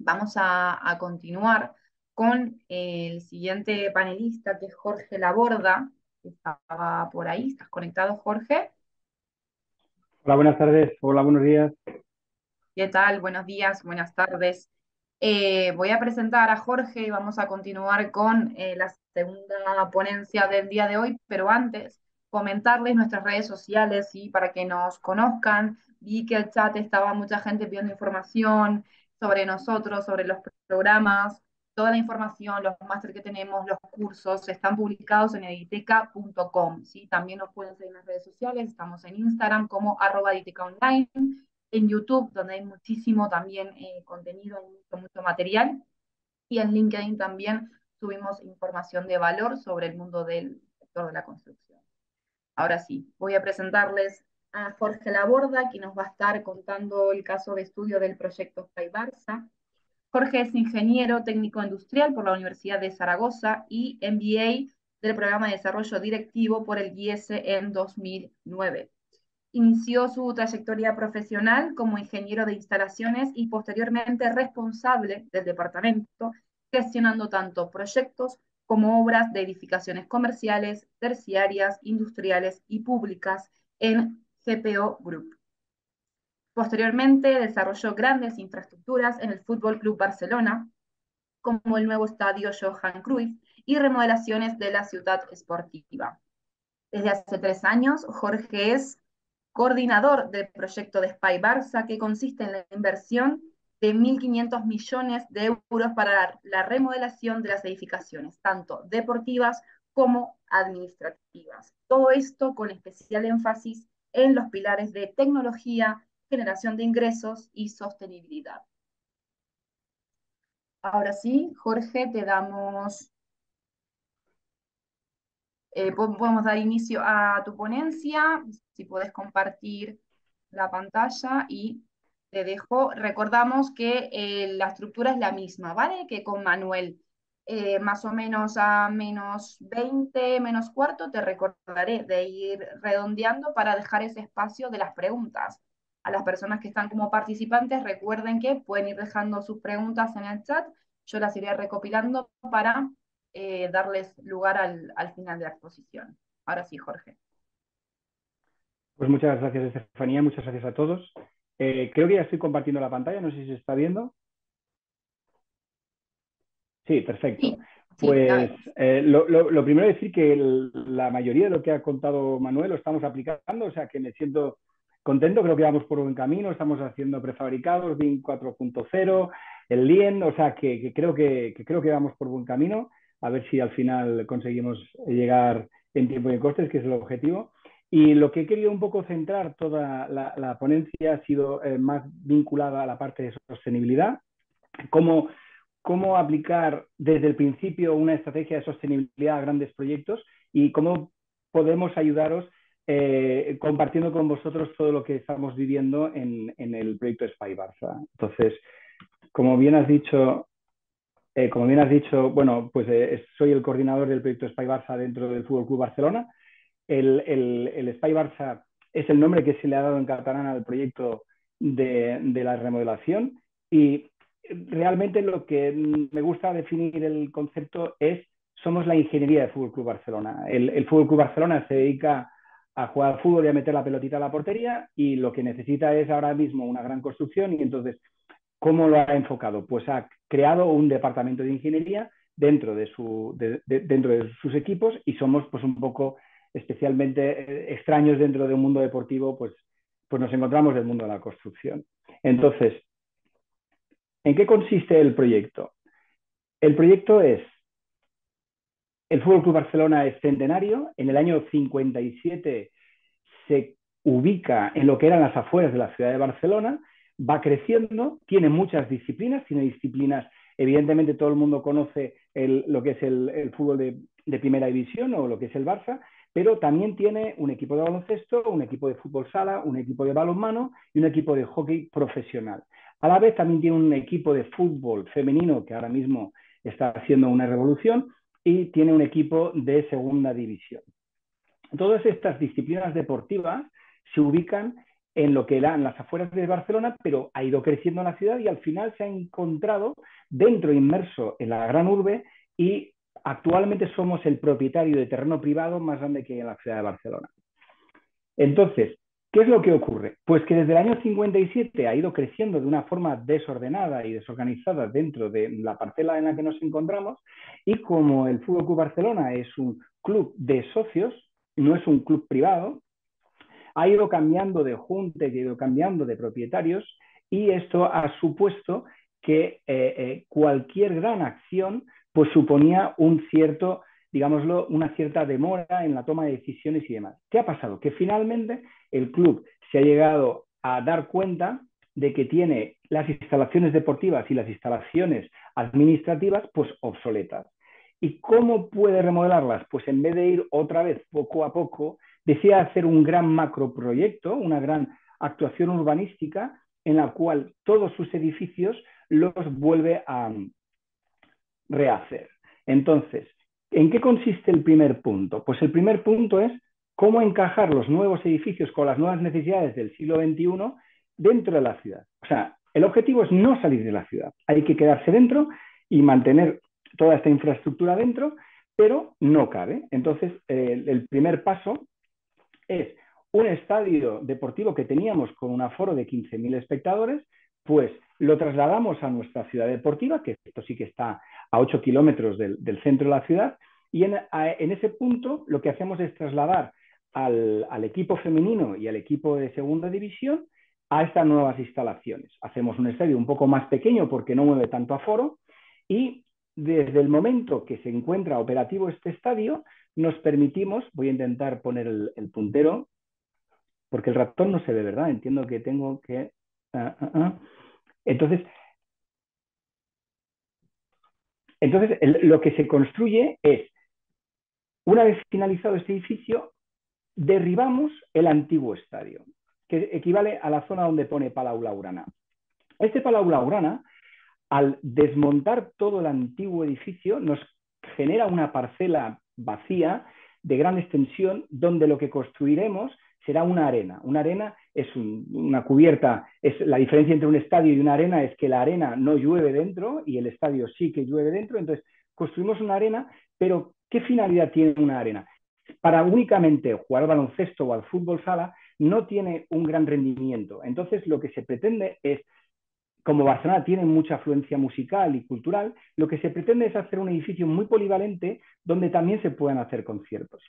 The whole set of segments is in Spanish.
Vamos a continuar con el siguiente panelista, que es Jorge Laborda, que estaba por ahí. ¿Estás conectado, Jorge? Hola, buenas tardes. Hola, buenos días. ¿Qué tal? Buenos días, buenas tardes. Voy a presentar a Jorge y vamos a continuar con la segunda ponencia del día de hoy, pero antes comentarles nuestras redes sociales y para que nos conozcan. Vi que el chat estaba mucha gente pidiendo información sobre nosotros, sobre los programas, toda la información, los máster que tenemos, los cursos, están publicados en editeca.com, ¿sí? También nos pueden seguir en las redes sociales, estamos en Instagram como @editecaonline, en YouTube, donde hay muchísimo también contenido, hay mucho material, y en LinkedIn también subimos información de valor sobre el mundo del sector de la construcción. Ahora sí, voy a presentarles a Jorge Laborda, que nos va a estar contando el caso de estudio del proyecto Sky Barça. Jorge es ingeniero técnico industrial por la Universidad de Zaragoza y MBA del programa de desarrollo directivo por el IES en 2009. Inició su trayectoria profesional como ingeniero de instalaciones y posteriormente responsable del departamento, gestionando tanto proyectos como obras de edificaciones comerciales, terciarias, industriales y públicas en GPO Group. Posteriormente desarrolló grandes infraestructuras en el Fútbol Club Barcelona, como el nuevo estadio Johan Cruyff y remodelaciones de la ciudad esportiva. Desde hace 3 años, Jorge es coordinador del proyecto de Spy Barça, que consiste en la inversión de 1.500 millones de euros para la remodelación de las edificaciones, tanto deportivas como administrativas. Todo esto con especial énfasis en los pilares de tecnología, generación de ingresos y sostenibilidad. Ahora sí, Jorge, te damos, podemos dar inicio a tu ponencia, si puedes compartir la pantalla y te dejo. Recordamos que la estructura es la misma, ¿vale? Que con Manuel. Más o menos a -20, -4, te recordaré de ir redondeando para dejar ese espacio de las preguntas. A las personas que están como participantes, recuerden que pueden ir dejando sus preguntas en el chat. Yo las iré recopilando para darles lugar al final de la exposición. Ahora sí, Jorge. Pues muchas gracias, Estefanía. Muchas gracias a todos. Creo que ya estoy compartiendo la pantalla. No sé si se está viendo. Sí, perfecto. Sí, sí, la Pues vemos. lo primero es decir que la mayoría de lo que ha contado Manuel lo estamos aplicando, o sea que me siento contento, creo que vamos por buen camino, estamos haciendo prefabricados, BIM 4.0, el LIEN, o sea que creo que vamos por buen camino, a ver si al final conseguimos llegar en tiempo y en costes, que es el objetivo. Y lo que he querido un poco centrar toda la ponencia ha sido más vinculada a la parte de sostenibilidad, cómo aplicar desde el principio una estrategia de sostenibilidad a grandes proyectos y cómo podemos ayudaros compartiendo con vosotros todo lo que estamos viviendo en el proyecto Spy Barça. Entonces, como bien has dicho, bueno, pues soy el coordinador del proyecto Spy Barça dentro del Fútbol Club Barcelona. El Spy Barça es el nombre que se le ha dado en catalán al proyecto de la remodelación y realmente lo que me gusta definir el concepto es somos la ingeniería del Fútbol Club Barcelona. El Fútbol Club Barcelona se dedica a jugar al fútbol y a meter la pelotita a la portería y lo que necesita es ahora mismo una gran construcción y entonces, ¿cómo lo ha enfocado? Pues ha creado un departamento de ingeniería dentro de, dentro de sus equipos y somos pues un poco especialmente extraños dentro de un mundo deportivo, pues nos encontramos del mundo de la construcción. Entonces, ¿en qué consiste el proyecto? El proyecto es, el Fútbol Club Barcelona es centenario, en el año 57 se ubica en lo que eran las afueras de la ciudad de Barcelona, va creciendo, tiene muchas disciplinas, tiene disciplinas, evidentemente todo el mundo conoce lo que es el fútbol de primera división o lo que es el Barça, pero también tiene un equipo de baloncesto, un equipo de fútbol sala, un equipo de balonmano y un equipo de hockey profesional. A la vez también tiene un equipo de fútbol femenino que ahora mismo está haciendo una revolución y tiene un equipo de segunda división. Todas estas disciplinas deportivas se ubican en lo que eran las afueras de Barcelona, pero ha ido creciendo la ciudad y al final se ha encontrado dentro, inmerso en la gran urbe, y actualmente somos el propietario de terreno privado más grande que hay en la ciudad de Barcelona. Entonces, ¿qué es lo que ocurre? Pues que desde el año 57 ha ido creciendo de una forma desordenada y desorganizada dentro de la parcela en la que nos encontramos, y como el Fútbol Club Barcelona es un club de socios, no es un club privado, ha ido cambiando de junta, ha ido cambiando de propietarios, y esto ha supuesto que cualquier gran acción pues suponía un cierto, digámoslo, una cierta demora en la toma de decisiones y demás. ¿Qué ha pasado? Que finalmente el club se ha llegado a dar cuenta de que tiene las instalaciones deportivas y las instalaciones administrativas pues obsoletas. ¿Y cómo puede remodelarlas? Pues en vez de ir otra vez poco a poco, decía hacer un gran macroproyecto, una gran actuación urbanística en la cual todos sus edificios los vuelve a rehacer. Entonces, ¿en qué consiste el primer punto? Pues el primer punto es cómo encajar los nuevos edificios con las nuevas necesidades del siglo XXI dentro de la ciudad. O sea, el objetivo es no salir de la ciudad, hay que quedarse dentro y mantener toda esta infraestructura dentro, pero no cabe. Entonces, el primer paso es un estadio deportivo que teníamos con un aforo de 15.000 espectadores, pues lo trasladamos a nuestra ciudad deportiva, que esto sí que está a 8 kilómetros del centro de la ciudad, y en ese punto lo que hacemos es trasladar al equipo femenino y al equipo de segunda división a estas nuevas instalaciones. Hacemos un estadio un poco más pequeño porque no mueve tanto aforo, y desde el momento que se encuentra operativo este estadio, nos permitimos, voy a intentar poner el puntero, porque el ratón no se ve, ¿verdad? Entiendo que tengo que... Entonces, lo que se construye es, una vez finalizado este edificio, derribamos el antiguo estadio, que equivale a la zona donde pone Palau Blaugrana. Este Palau Blaugrana, al desmontar todo el antiguo edificio, nos genera una parcela vacía de gran extensión donde lo que construiremos será una arena. Una arena es una cubierta, es la diferencia entre un estadio y una arena es que la arena no llueve dentro y el estadio sí que llueve dentro. Entonces construimos una arena, pero ¿qué finalidad tiene una arena? Para únicamente jugar al baloncesto o al fútbol sala no tiene un gran rendimiento. Entonces lo que se pretende es, como Barcelona tiene mucha afluencia musical y cultural, lo que se pretende es hacer un edificio muy polivalente donde también se puedan hacer conciertos.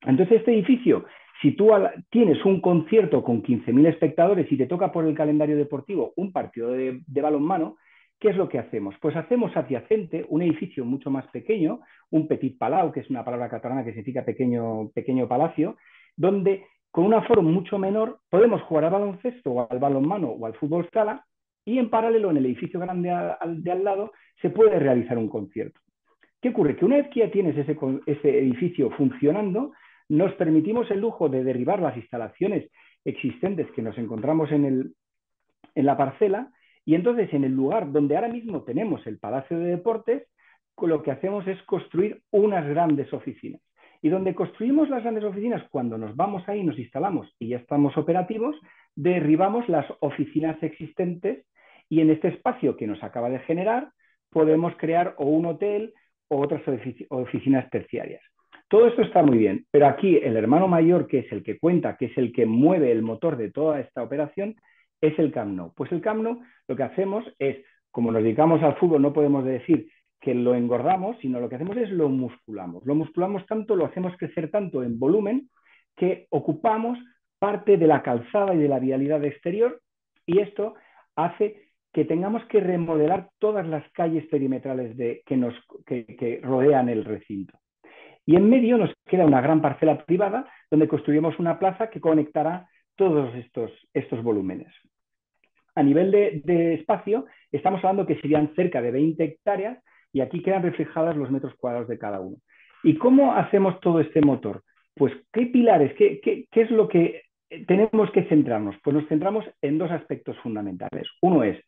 Entonces, este edificio, si tú tienes un concierto con 15.000 espectadores y te toca por el calendario deportivo un partido de balonmano, ¿qué es lo que hacemos? Pues hacemos adyacente un edificio mucho más pequeño, un petit palau, que es una palabra catalana que significa pequeño, pequeño palacio, donde con un aforo mucho menor podemos jugar al baloncesto o al balonmano o al fútbol sala, y en paralelo en el edificio grande de al lado se puede realizar un concierto. ¿Qué ocurre? Que una vez que ya tienes ese edificio funcionando, nos permitimos el lujo de derribar las instalaciones existentes que nos encontramos en la parcela, y entonces en el lugar donde ahora mismo tenemos el Palacio de Deportes, lo que hacemos es construir unas grandes oficinas. Y donde construimos las grandes oficinas, cuando nos vamos ahí, nos instalamos y ya estamos operativos, derribamos las oficinas existentes, y en este espacio que nos acaba de generar podemos crear o un hotel o otras oficinas terciarias. Todo esto está muy bien, pero aquí el hermano mayor, que es el que cuenta, que es el que mueve el motor de toda esta operación, es el Camp Nou. Pues el Camp Nou lo que hacemos es, como nos dedicamos al fútbol, no podemos decir que lo engordamos, sino lo que hacemos es lo musculamos. Lo musculamos tanto, lo hacemos crecer tanto en volumen, que ocupamos parte de la calzada y de la vialidad exterior, y esto hace que tengamos que remodelar todas las calles perimetrales que rodean el recinto. Y en medio nos queda una gran parcela privada donde construimos una plaza que conectará todos estos volúmenes. A nivel de espacio, estamos hablando que serían cerca de 20 hectáreas, y aquí quedan reflejadas los metros cuadrados de cada uno. ¿Y cómo hacemos todo este motor? Pues, ¿qué pilares, qué es lo que tenemos que centrarnos? Pues nos centramos en dos aspectos fundamentales. Uno es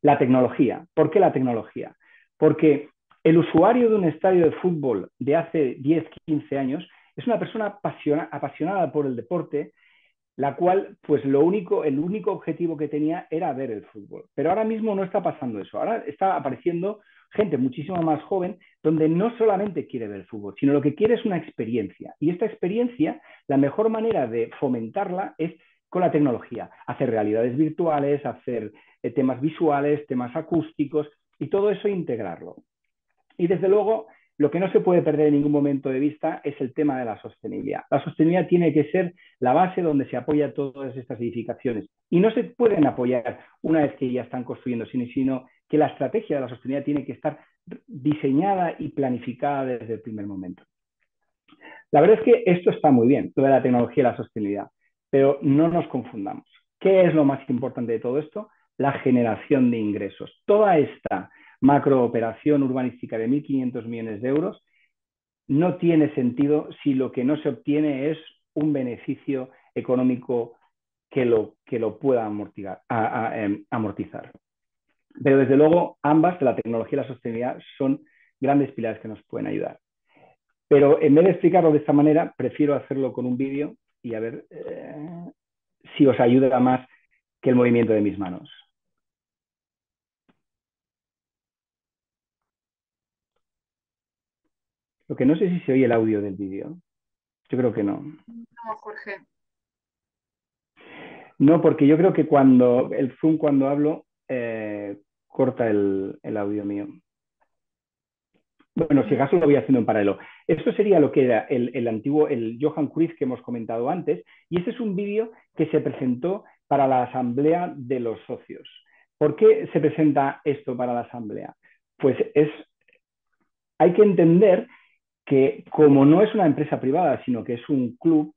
la tecnología. ¿Por qué la tecnología? Porque el usuario de un estadio de fútbol de hace 10, 15 años es una persona apasionada por el deporte. la cual, pues el único objetivo que tenía era ver el fútbol. Pero ahora mismo no está pasando eso. Ahora está apareciendo gente muchísimo más joven donde no solamente quiere ver el fútbol, sino lo que quiere es una experiencia. Y esta experiencia, la mejor manera de fomentarla es con la tecnología, hacer realidades virtuales, hacer temas visuales, temas acústicos y todo eso integrarlo. Y desde luego, lo que no se puede perder en ningún momento de vista es el tema de la sostenibilidad. La sostenibilidad tiene que ser la base donde se apoya todas estas edificaciones. Y no se pueden apoyar una vez que ya están construyendo, sino que la estrategia de la sostenibilidad tiene que estar diseñada y planificada desde el primer momento. La verdad es que esto está muy bien, lo de la tecnología y la sostenibilidad, pero no nos confundamos. ¿Qué es lo más importante de todo esto? La generación de ingresos. Toda esta macrooperación urbanística de 1.500 millones de euros no tiene sentido si lo que no se obtiene es un beneficio económico que lo pueda amortizar. Pero desde luego ambas, la tecnología y la sostenibilidad, son grandes pilares que nos pueden ayudar. Pero en vez de explicarlo de esta manera, prefiero hacerlo con un vídeo y a ver si os ayuda más que el movimiento de mis manos. Lo que no sé si se oye el audio del vídeo. Yo creo que no. No, Jorge. No, porque yo creo que cuando el Zoom, cuando hablo, corta el audio mío. Bueno, si acaso lo voy haciendo en paralelo. Esto sería lo que era el antiguo, el Johan Cruyff que hemos comentado antes, y este es un vídeo que se presentó para la asamblea de los socios. ¿Por qué se presenta esto para la asamblea? Pues hay que entender que como no es una empresa privada, sino que es un club,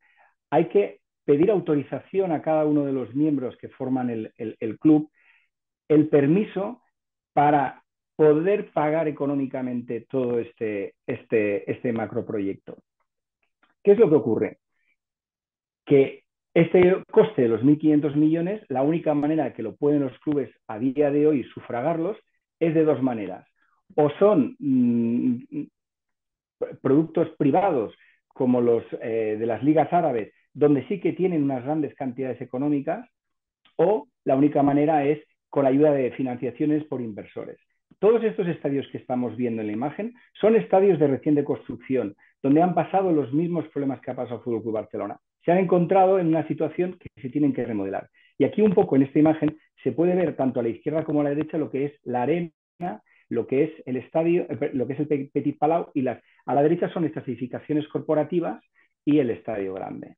hay que pedir autorización a cada uno de los miembros que forman el club, el permiso para poder pagar económicamente todo este macroproyecto. ¿Qué es lo que ocurre? Que este coste de los 1.500 millones, la única manera que lo pueden los clubes a día de hoy sufragarlos es de dos maneras. O son productos privados como los de las ligas árabes, donde sí que tienen unas grandes cantidades económicas, o la única manera es con la ayuda de financiaciones por inversores. Todos estos estadios que estamos viendo en la imagen son estadios de reciente construcción, donde han pasado los mismos problemas que ha pasado el Fútbol Club Barcelona. Se han encontrado en una situación que se tienen que remodelar. Y aquí un poco en esta imagen se puede ver tanto a la izquierda como a la derecha lo que es la arena, lo que es el estadio, lo que es el Petit Palau, y a la derecha son estas edificaciones corporativas y el estadio grande.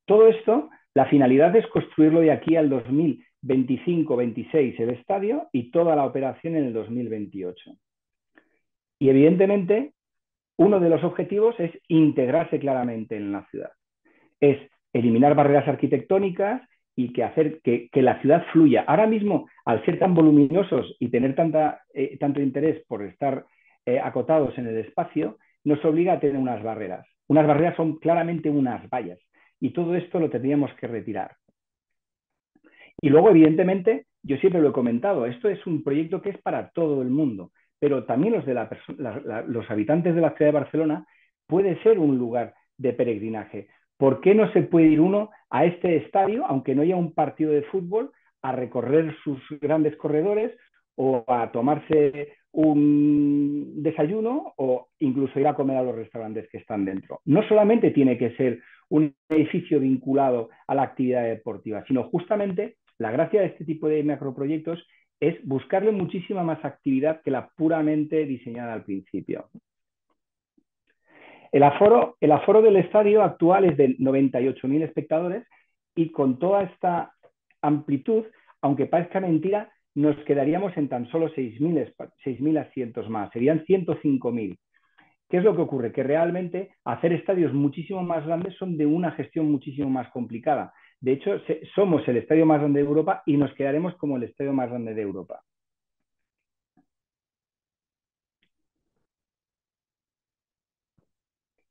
Todo esto, la finalidad es construirlo de aquí al 2025-26 el estadio y toda la operación en el 2028. Y evidentemente, uno de los objetivos es integrarse claramente en la ciudad. Es eliminar barreras arquitectónicas y hacer que la ciudad fluya. Ahora mismo, al ser tan voluminosos y tener tanto interés por estar acotados en el espacio, nos obliga a tener unas barreras. Unas barreras son claramente unas vallas. Y todo esto lo tendríamos que retirar. Y luego, evidentemente, yo siempre lo he comentado, esto es un proyecto que es para todo el mundo, pero también los habitantes de la ciudad de Barcelona puede ser un lugar de peregrinaje. ¿Por qué no se puede ir uno a este estadio, aunque no haya un partido de fútbol, a recorrer sus grandes corredores o a tomarse un desayuno o incluso ir a comer a los restaurantes que están dentro? No solamente tiene que ser un edificio vinculado a la actividad deportiva, sino justamente la gracia de este tipo de macroproyectos es buscarle muchísima más actividad que la puramente diseñada al principio. El aforo del estadio actual es de 98.000 espectadores y con toda esta amplitud, aunque parezca mentira, nos quedaríamos en tan solo 6.000 asientos más, serían 105.000. ¿Qué es lo que ocurre? Que realmente hacer estadios muchísimo más grandes son de una gestión muchísimo más complicada. De hecho, somos el estadio más grande de Europa y nos quedaremos como el estadio más grande de Europa.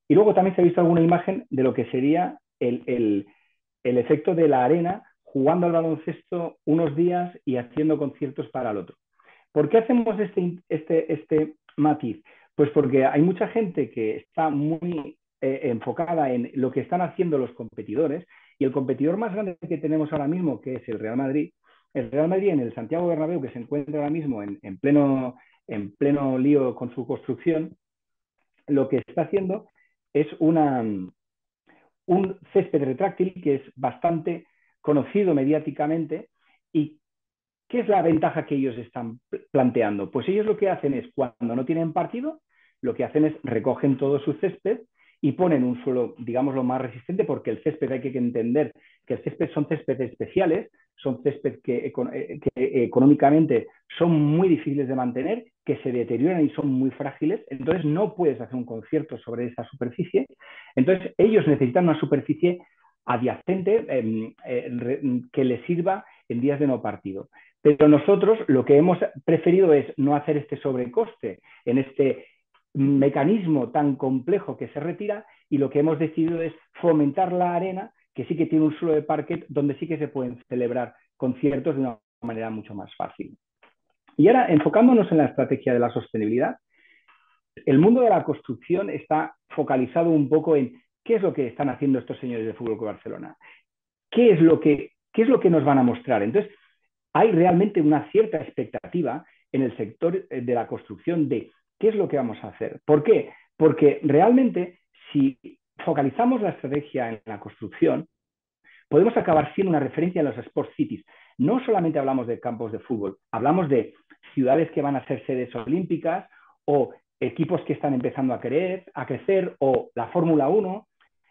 Y luego también se ha visto alguna imagen de lo que sería el efecto de la arena jugando al baloncesto unos días y haciendo conciertos para el otro. ¿Por qué hacemos este matiz? Pues porque hay mucha gente que está muy enfocada en lo que están haciendo los competidores, y el competidor más grande que tenemos ahora mismo, que es el Real Madrid en el Santiago Bernabéu, que se encuentra ahora mismo en pleno lío con su construcción, lo que está haciendo es un césped retráctil que es bastante conocido mediáticamente. ¿Y qué es la ventaja que ellos están planteando? Pues ellos lo que hacen es, cuando no tienen partido, lo que hacen es recogen todo su césped y ponen un suelo, digamos, lo más resistente, porque el césped hay que entender que el césped son céspedes especiales, son césped que económicamente son muy difíciles de mantener, que se deterioran y son muy frágiles, entonces no puedes hacer un concierto sobre esa superficie. Entonces ellos necesitan una superficie adyacente que les sirva en días de no partido. Pero nosotros lo que hemos preferido es no hacer este sobrecoste en este mecanismo tan complejo que se retira, y lo que hemos decidido es fomentar la arena, que sí que tiene un suelo de parquet donde sí que se pueden celebrar conciertos de una manera mucho más fácil. Y ahora, enfocándonos en la estrategia de la sostenibilidad, el mundo de la construcción está focalizado un poco en qué es lo que están haciendo estos señores del Fútbol Club Barcelona, qué es lo que nos van a mostrar. Entonces, hay realmente una cierta expectativa en el sector de la construcción de qué es lo que vamos a hacer. ¿Por qué? Porque realmente, si focalizamos la estrategia en la construcción, podemos acabar siendo una referencia en los Sport Cities. No solamente hablamos de campos de fútbol, hablamos de ciudades que van a ser sedes olímpicas, o equipos que están empezando a crecer, o la Fórmula 1.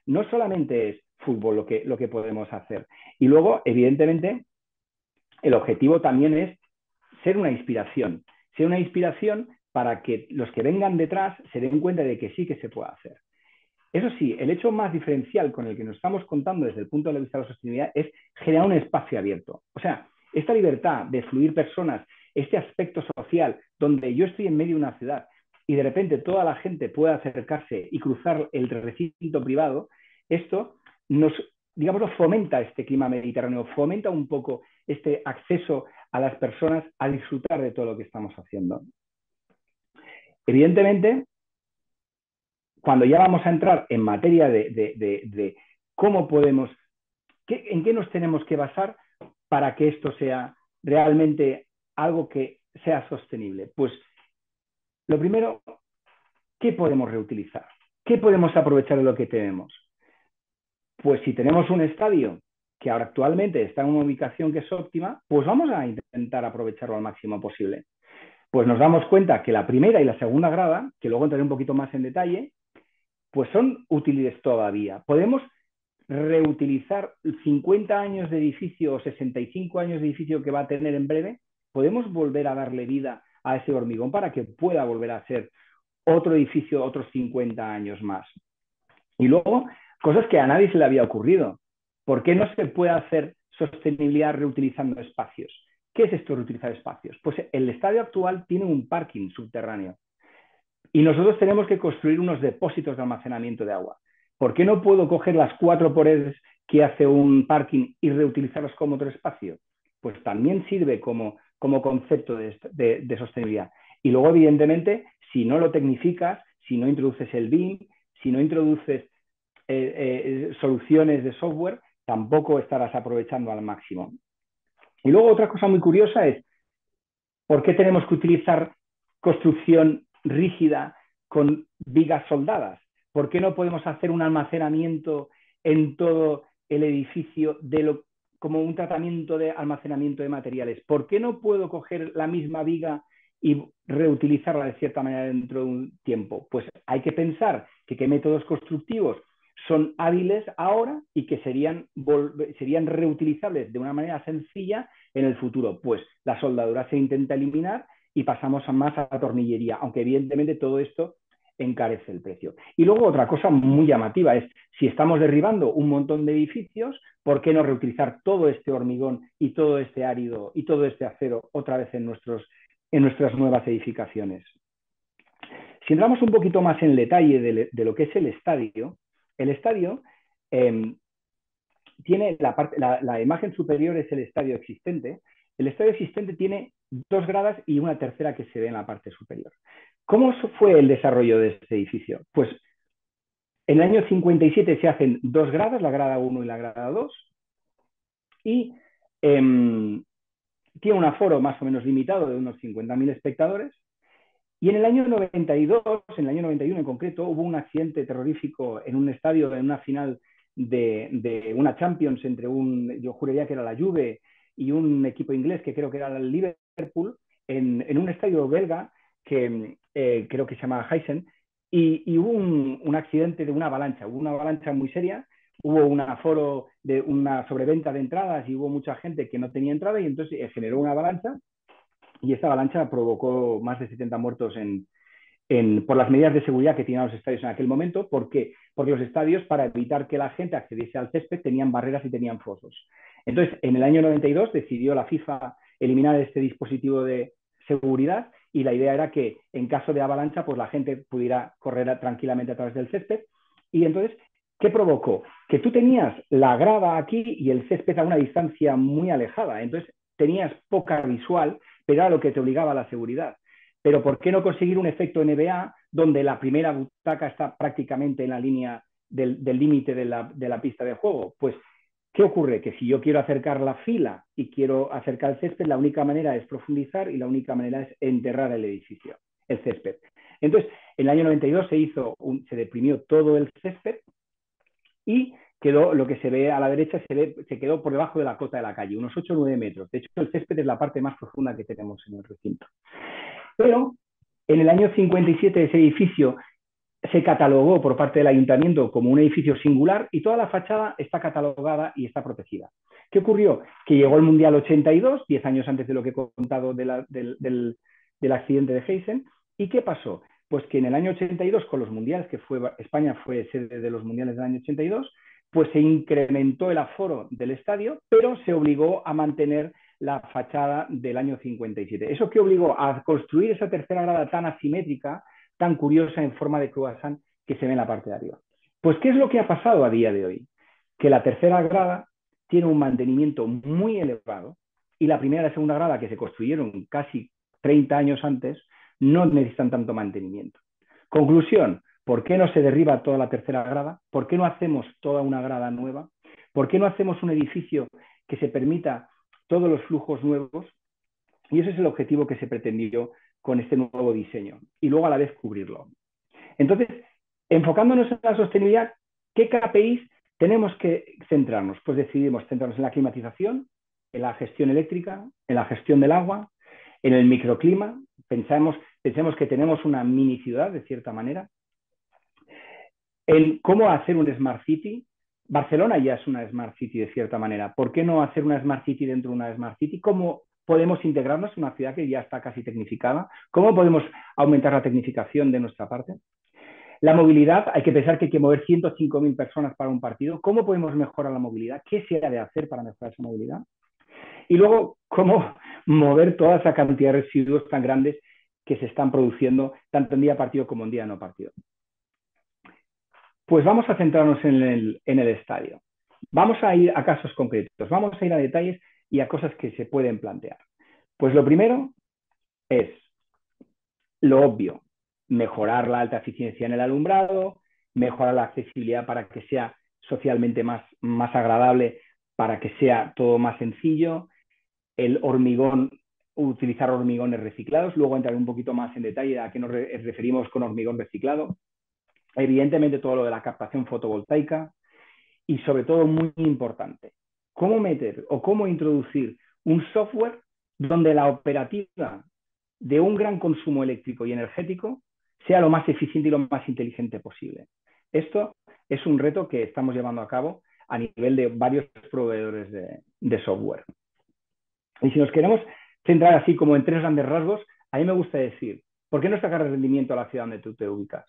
No solamente es fútbol lo que podemos hacer. Y luego, evidentemente, el objetivo también es ser una inspiración para que los que vengan detrás se den cuenta de que sí que se puede hacer. Eso sí, el hecho más diferencial con el que nos estamos contando desde el punto de vista de la sostenibilidad es generar un espacio abierto. O sea, esta libertad de fluir personas, este aspecto social, donde yo estoy en medio de una ciudad y de repente toda la gente puede acercarse y cruzar el recinto privado, esto nos, digamos, fomenta este clima mediterráneo, fomenta un poco este acceso a las personas a disfrutar de todo lo que estamos haciendo. Evidentemente, cuando ya vamos a entrar en materia de cómo podemos, en qué nos tenemos que basar para que esto sea realmente algo que sea sostenible, pues lo primero, ¿qué podemos reutilizar? ¿Qué podemos aprovechar de lo que tenemos? Pues si tenemos un estadio que ahora actualmente está en una ubicación que es óptima, pues vamos a intentar aprovecharlo al máximo posible. Pues nos damos cuenta que la primera y la segunda grada, que luego entraré un poquito más en detalle, pues son útiles todavía. Podemos reutilizar 50 años de edificio o 65 años de edificio que va a tener en breve, podemos volver a darle vida a ese hormigón para que pueda volver a ser otro edificio otros 50 años más. Y luego, cosas que a nadie se le había ocurrido. ¿Por qué no se puede hacer sostenibilidad reutilizando espacios? ¿Qué es esto de reutilizar espacios? Pues el estadio actual tiene un parking subterráneo y nosotros tenemos que construir unos depósitos de almacenamiento de agua. ¿Por qué no puedo coger las 4 paredes que hace un parking y reutilizarlos como otro espacio? Pues también sirve como concepto de sostenibilidad. Y luego, evidentemente, si no lo tecnificas, si no introduces el BIM, si no introduces soluciones de software, tampoco estarás aprovechando al máximo. Y luego otra cosa muy curiosa es, ¿por qué tenemos que utilizar construcción rígida con vigas soldadas? ¿Por qué no podemos hacer un almacenamiento en todo el edificio como un tratamiento de almacenamiento de materiales? ¿Por qué no puedo coger la misma viga y reutilizarla de cierta manera dentro de un tiempo? Pues hay que pensar que qué métodos constructivos son hábiles ahora y que serían reutilizables de una manera sencilla en el futuro. Pues la soldadura se intenta eliminar y pasamos más a la tornillería, aunque evidentemente todo esto encarece el precio. Y luego otra cosa muy llamativa es, si estamos derribando un montón de edificios, ¿por qué no reutilizar todo este hormigón y todo este árido y todo este acero otra vez en nuestras nuevas edificaciones? Si entramos un poquito más en detalle de lo que es el estadio tiene la imagen superior es el estadio existente. El estadio existente tiene 2 gradas y una tercera que se ve en la parte superior. ¿Cómo fue el desarrollo de este edificio? Pues En el año 57 se hacen dos gradas, la grada 1 y la grada 2, y tiene un aforo más o menos limitado de unos 50.000 espectadores. Y en el año 92, en el año 91 en concreto, hubo un accidente terrorífico en un estadio, en una final de una Champions entre yo juraría que era la Juve y un equipo inglés que creo que era el Liverpool, en un estadio belga que creo que se llama Heisen, y hubo un accidente de una avalancha, hubo una avalancha muy seria, hubo un aforo de una sobreventa de entradas y hubo mucha gente que no tenía entrada y entonces generó una avalancha y esta avalancha provocó más de 70 muertos por las medidas de seguridad que tenían los estadios en aquel momento. ¿Por qué? Porque los estadios, para evitar que la gente accediese al césped, tenían barreras y tenían fosos. Entonces, en el año 92 decidió la FIFA eliminar este dispositivo de seguridad y la idea era que en caso de avalancha, pues la gente pudiera correr tranquilamente a través del césped. Y entonces, ¿qué provocó? Que tú tenías la grava aquí y el césped a una distancia muy alejada. Entonces, tenías poca visual, pero era lo que te obligaba a la seguridad. Pero ¿por qué no conseguir un efecto NBA donde la primera butaca está prácticamente en la línea del límite de la pista de juego? Pues, ¿qué ocurre? Que si yo quiero acercar la fila y quiero acercar el césped, la única manera es profundizar y la única manera es enterrar el edificio, el césped. Entonces, en el año 92 se deprimió todo el césped y quedó lo que se ve a la derecha, se quedó por debajo de la cota de la calle, unos 8 o 9 metros. De hecho, el césped es la parte más profunda que tenemos en el recinto. Pero en el año 57 ese edificio se catalogó por parte del ayuntamiento como un edificio singular y toda la fachada está catalogada y está protegida. ¿Qué ocurrió? Que llegó el Mundial 82, 10 años antes de lo que he contado del accidente de Heisen. ¿Y qué pasó? Pues que en el año 82, con los mundiales, España fue sede de los mundiales del año 82, pues se incrementó el aforo del estadio, pero se obligó a mantener la fachada del año 57. ¿Eso qué obligó? A construir esa tercera grada tan asimétrica, tan curiosa en forma de croissant que se ve en la parte de arriba. Pues, ¿qué es lo que ha pasado a día de hoy? Que la tercera grada tiene un mantenimiento muy elevado y la primera y la segunda grada, que se construyeron casi 30 años antes, no necesitan tanto mantenimiento. Conclusión, ¿por qué no se derriba toda la tercera grada? ¿Por qué no hacemos toda una grada nueva? ¿Por qué no hacemos un edificio que se permita todos los flujos nuevos? Y ese es el objetivo que se pretendió con este nuevo diseño y luego a la vez cubrirlo. Entonces, enfocándonos en la sostenibilidad, ¿qué KPIs tenemos que centrarnos? Pues decidimos centrarnos en la climatización, en la gestión eléctrica, en la gestión del agua, en el microclima. Pensemos que tenemos una mini ciudad, de cierta manera. En cómo hacer un Smart City. Barcelona ya es una Smart City, de cierta manera. ¿Por qué no hacer una Smart City dentro de una Smart City? ¿Cómo podemos integrarnos en una ciudad que ya está casi tecnificada? ¿Cómo podemos aumentar la tecnificación de nuestra parte? La movilidad, hay que pensar que hay que mover 105.000 personas para un partido. ¿Cómo podemos mejorar la movilidad? ¿Qué se ha de hacer para mejorar esa movilidad? Y luego, ¿cómo mover toda esa cantidad de residuos tan grandes que se están produciendo tanto en día partido como en día no partido? Pues vamos a centrarnos en el estadio. Vamos a ir a casos concretos, vamos a ir a detalles y a cosas que se pueden plantear. Pues lo primero es lo obvio, mejorar la alta eficiencia en el alumbrado, mejorar la accesibilidad para que sea socialmente más agradable, para que sea todo más sencillo, el hormigón, utilizar hormigones reciclados, luego entraré un poquito más en detalle a qué nos referimos con hormigón reciclado, evidentemente todo lo de la captación fotovoltaica y sobre todo muy importante, cómo meter o cómo introducir un software donde la operativa de un gran consumo eléctrico y energético sea lo más eficiente y lo más inteligente posible. Esto es un reto que estamos llevando a cabo a nivel de varios proveedores de software. Y si nos queremos centrar así como en tres grandes rasgos, a mí me gusta decir, ¿por qué no sacar rendimiento a la ciudad donde tú te ubicas?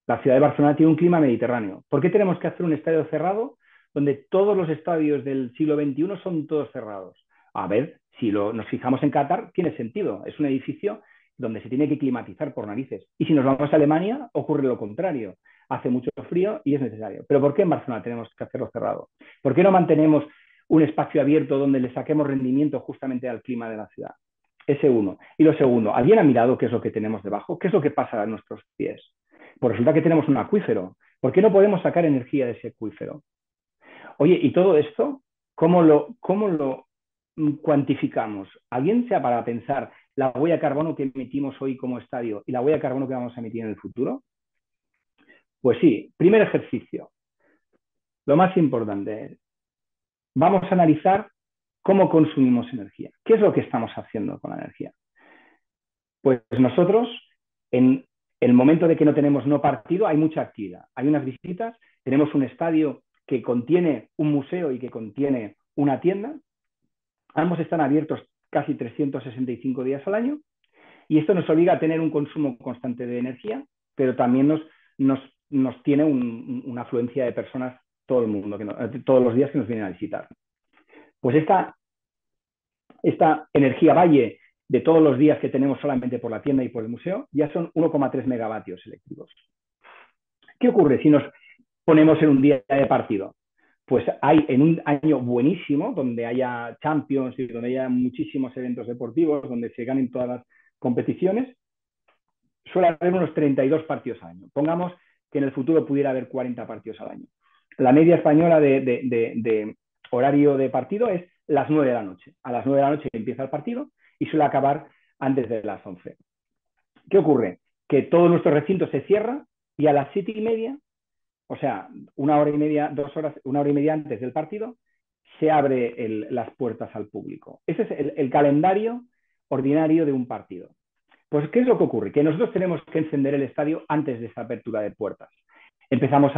La ciudad de Barcelona tiene un clima mediterráneo. ¿Por qué tenemos que hacer un estadio cerrado donde todos los estadios del siglo XXI son todos cerrados? A ver, si nos fijamos en Qatar, tiene sentido. Es un edificio donde se tiene que climatizar por narices. Y si nos vamos a Alemania, ocurre lo contrario. Hace mucho frío y es necesario. ¿Pero por qué en Barcelona tenemos que hacerlo cerrado? ¿Por qué no mantenemos un espacio abierto donde le saquemos rendimiento justamente al clima de la ciudad? Ese uno. Y lo segundo, ¿alguien ha mirado qué es lo que tenemos debajo? ¿Qué es lo que pasa a nuestros pies? Pues resulta que tenemos un acuífero. ¿Por qué no podemos sacar energía de ese acuífero? Oye, y todo esto, cómo lo cuantificamos? ¿Alguien se ha para pensar la huella de carbono que emitimos hoy como estadio y la huella de carbono que vamos a emitir en el futuro? Pues sí, primer ejercicio. Lo más importante es, vamos a analizar cómo consumimos energía. ¿Qué es lo que estamos haciendo con la energía? Pues nosotros, en el momento de que no tenemos no partido, hay mucha actividad. Hay unas visitas, tenemos un estadio que contiene un museo y que contiene una tienda. Ambos están abiertos casi 365 días al año y esto nos obliga a tener un consumo constante de energía, pero también nos tiene una afluencia de personas todo el mundo, todos los días que nos vienen a visitar. Pues esta energía valle de todos los días que tenemos solamente por la tienda y por el museo ya son 1,3 megavatios eléctricos. ¿Qué ocurre si nos ponemos en un día de partido? Pues hay en un año buenísimo, donde haya Champions y donde haya muchísimos eventos deportivos, donde se ganen todas las competiciones, suele haber unos 32 partidos al año. Pongamos que en el futuro pudiera haber 40 partidos al año. La media española de horario de partido es las 9 de la noche. A las 9 de la noche empieza el partido y suele acabar antes de las 11. ¿Qué ocurre? Que todo nuestro recinto se cierra y a las 7:30, o sea, 1 hora y media, 2 horas, 1 hora y media antes del partido, se abre las puertas al público. Ese es el calendario ordinario de un partido. Pues, ¿qué es lo que ocurre? Que nosotros tenemos que encender el estadio antes de esa apertura de puertas. Empezamos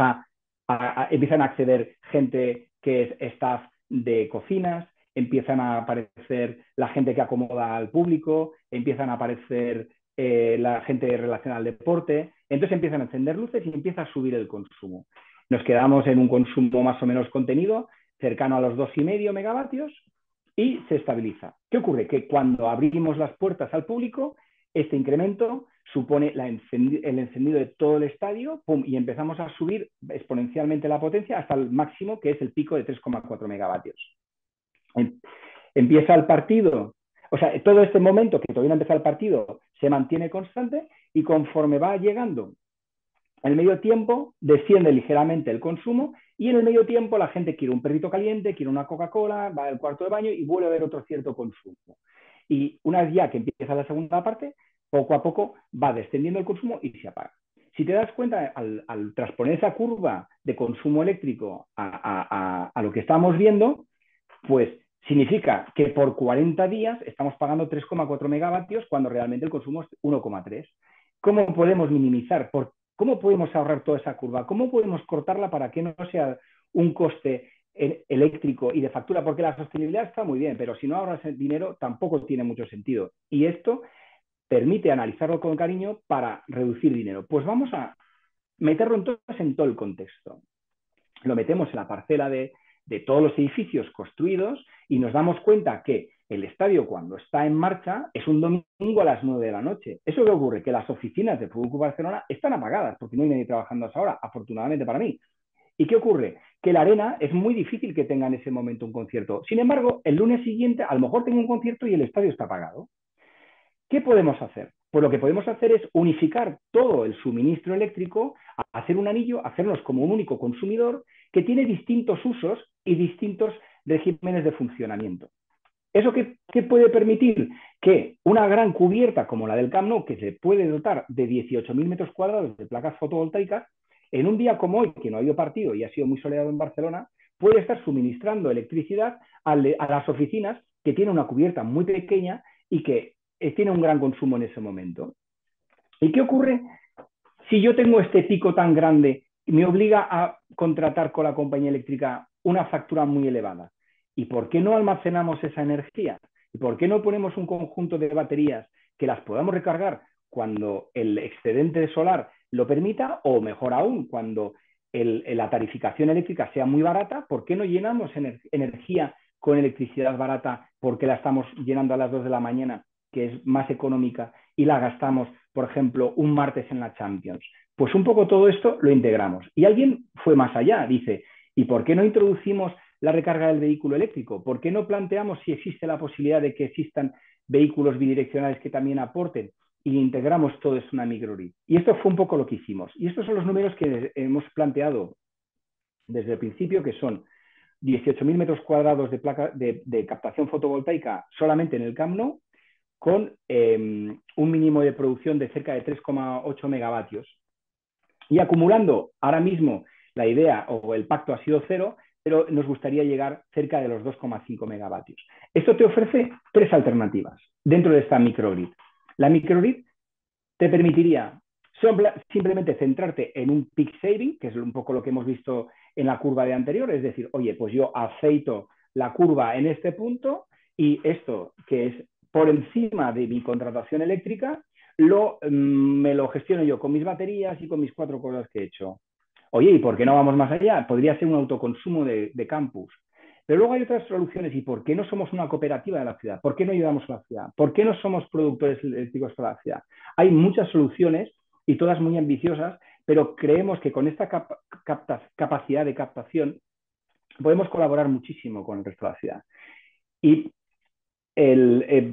empiezan a acceder gente que es staff de cocinas, empiezan a aparecer la gente que acomoda al público, empiezan a aparecer la gente relacionada al deporte, entonces empiezan a encender luces y empieza a subir el consumo. Nos quedamos en un consumo más o menos contenido, cercano a los 2,5 megavatios y se estabiliza. ¿Qué ocurre? Que cuando abrimos las puertas al público, este incremento supone el encendido de todo el estadio, ¡pum!, y empezamos a subir exponencialmente la potencia hasta el máximo, que es el pico de 3,4 megavatios. Empieza el partido, o sea, todo este momento que todavía no empieza el partido se mantiene constante y conforme va llegando el medio tiempo desciende ligeramente el consumo y en el medio tiempo la gente quiere un perrito caliente, quiere una Coca-Cola, va al cuarto de baño y vuelve a haber otro cierto consumo. Y una vez ya que empieza la segunda parte, poco a poco va descendiendo el consumo y se apaga. Si te das cuenta, al transponer esa curva de consumo eléctrico a lo que estamos viendo, pues significa que por 40 días estamos pagando 3,4 megavatios cuando realmente el consumo es 1,3. ¿Cómo podemos minimizar? ¿Cómo podemos ahorrar toda esa curva? ¿Cómo podemos cortarla para que no sea un coste eléctrico y de factura? Porque la sostenibilidad está muy bien, pero si no ahorras el dinero tampoco tiene mucho sentido. Y esto permite analizarlo con cariño para reducir dinero. Pues vamos a meterlo entonces en todo el contexto. Lo metemos en la parcela de todos los edificios construidos y nos damos cuenta que el estadio cuando está en marcha es un domingo a las 9 de la noche. ¿Eso qué ocurre? Que las oficinas de Fútbol Club Barcelona están apagadas porque no hay nadie trabajando hasta ahora, afortunadamente para mí. ¿Y qué ocurre? Que la arena es muy difícil que tenga en ese momento un concierto. Sin embargo, el lunes siguiente a lo mejor tengo un concierto y el estadio está apagado. ¿Qué podemos hacer? Pues lo que podemos hacer es unificar todo el suministro eléctrico, hacer un anillo, hacernos como un único consumidor que tiene distintos usos y distintos regímenes de funcionamiento. ¿Eso qué puede permitir? Que una gran cubierta como la del Camp Nou, que se puede dotar de 18.000 metros cuadrados de placas fotovoltaicas, en un día como hoy, que no ha habido partido y ha sido muy soleado en Barcelona, puede estar suministrando electricidad a las oficinas que tienen una cubierta muy pequeña y que tiene un gran consumo en ese momento. ¿Y qué ocurre si yo tengo este pico tan grande y me obliga a contratar con la compañía eléctrica una factura muy elevada? ¿Y por qué no almacenamos esa energía? ¿Y por qué no ponemos un conjunto de baterías que las podamos recargar cuando el excedente solar lo permita o, mejor aún, cuando la tarificación eléctrica sea muy barata? ¿Por qué no llenamos energía con electricidad barata? ¿Por qué la estamos llenando a las 2 de la mañana, que es más económica, y la gastamos, por ejemplo, un martes en la Champions? Pues un poco todo esto lo integramos. Y alguien fue más allá, dice, ¿y por qué no introducimos la recarga del vehículo eléctrico? ¿Por qué no planteamos si existe la posibilidad de que existan vehículos bidireccionales que también aporten? y integramos todo esto en una microgrid. Y esto fue un poco lo que hicimos. Y estos son los números que hemos planteado desde el principio, que son 18.000 metros cuadrados de captación fotovoltaica solamente en el Camp Nou, con un mínimo de producción de cerca de 3,8 megavatios. Y acumulando ahora mismo la idea o el pacto ha sido cero, pero nos gustaría llegar cerca de los 2,5 megavatios. Esto te ofrece tres alternativas dentro de esta microgrid. La microgrid te permitiría simplemente centrarte en un peak saving, que es un poco lo que hemos visto en la curva de anterior, es decir, oye, pues yo aceito la curva en este punto y esto que es por encima de mi contratación eléctrica, me lo gestiono yo con mis baterías y con mis 4 cosas que he hecho. Oye, ¿y por qué no vamos más allá? Podría ser un autoconsumo de campus. Pero luego hay otras soluciones. ¿Y por qué no somos una cooperativa de la ciudad? ¿Por qué no ayudamos a la ciudad? ¿Por qué no somos productores eléctricos para la ciudad? Hay muchas soluciones y todas muy ambiciosas, pero creemos que con esta capacidad de captación podemos colaborar muchísimo con el resto de la ciudad. Y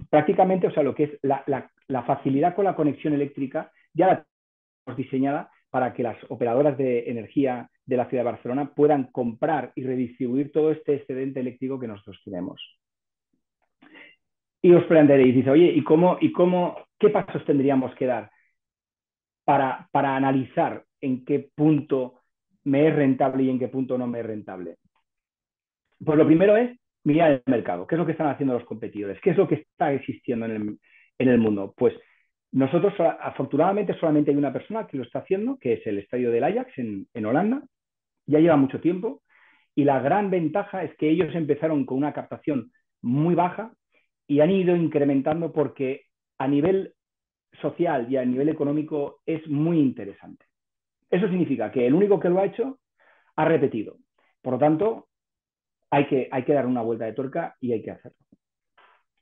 prácticamente, o sea, lo que es la facilidad con la conexión eléctrica ya la tenemos diseñada para que las operadoras de energía de la ciudad de Barcelona puedan comprar y redistribuir todo este excedente eléctrico que nosotros tenemos. Y os plantearéis, dice, oye, qué pasos tendríamos que dar para analizar en qué punto me es rentable y en qué punto no me es rentable? Pues lo primero es mirar el mercado. ¿Qué es lo que están haciendo los competidores? ¿Qué es lo que está existiendo en el mundo? Pues nosotros, afortunadamente, solamente hay una persona que lo está haciendo, que es el estadio del Ajax en Holanda. Ya lleva mucho tiempo. Y la gran ventaja es que ellos empezaron con una captación muy baja y han ido incrementando porque a nivel social y a nivel económico es muy interesante. Eso significa que el único que lo ha hecho ha repetido. Por lo tanto, hay que dar una vuelta de tuerca y hay que hacerlo.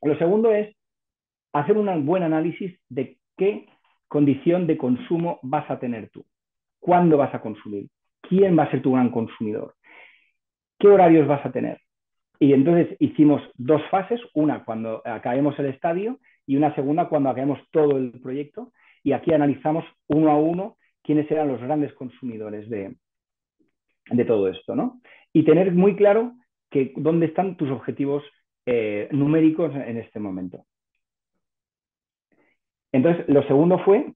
Lo segundo es hacer un buen análisis de qué condición de consumo vas a tener tú. ¿Cuándo vas a consumir? ¿Quién va a ser tu gran consumidor? ¿Qué horarios vas a tener? Y entonces hicimos dos fases, una cuando acabemos el estadio y una segunda cuando acabemos todo el proyecto. Y aquí analizamos uno a uno quiénes eran los grandes consumidores de todo esto, ¿no? Y tener muy claro que dónde están tus objetivos numéricos en este momento. Entonces, lo segundo fue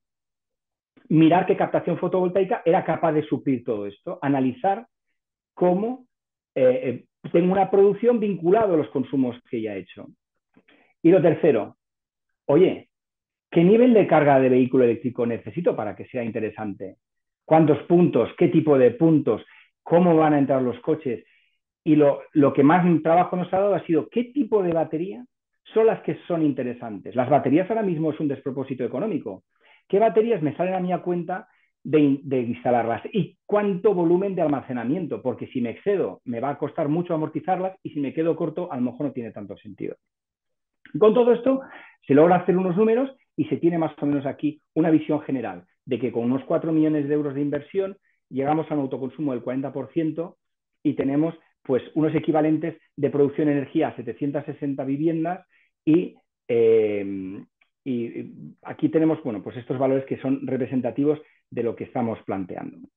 mirar qué captación fotovoltaica era capaz de suplir todo esto, analizar cómo tengo una producción vinculada a los consumos que ya he hecho. Y lo tercero, oye, ¿qué nivel de carga de vehículo eléctrico necesito para que sea interesante? ¿Cuántos puntos? ¿Qué tipo de puntos? ¿Cómo van a entrar los coches? Y lo que más trabajo nos ha dado ha sido qué tipo de batería son las que son interesantes. Las baterías ahora mismo es un despropósito económico. ¿Qué baterías me salen a mí a cuenta de instalarlas? ¿Y cuánto volumen de almacenamiento? Porque si me excedo, me va a costar mucho amortizarlas y si me quedo corto, a lo mejor no tiene tanto sentido. Con todo esto, se logra hacer unos números y se tiene más o menos aquí una visión general de que con unos 4 millones de euros de inversión llegamos a un autoconsumo del 40% y tenemos pues unos equivalentes de producción de energía a 760 viviendas y aquí tenemos bueno, pues estos valores que son representativos de lo que estamos planteando.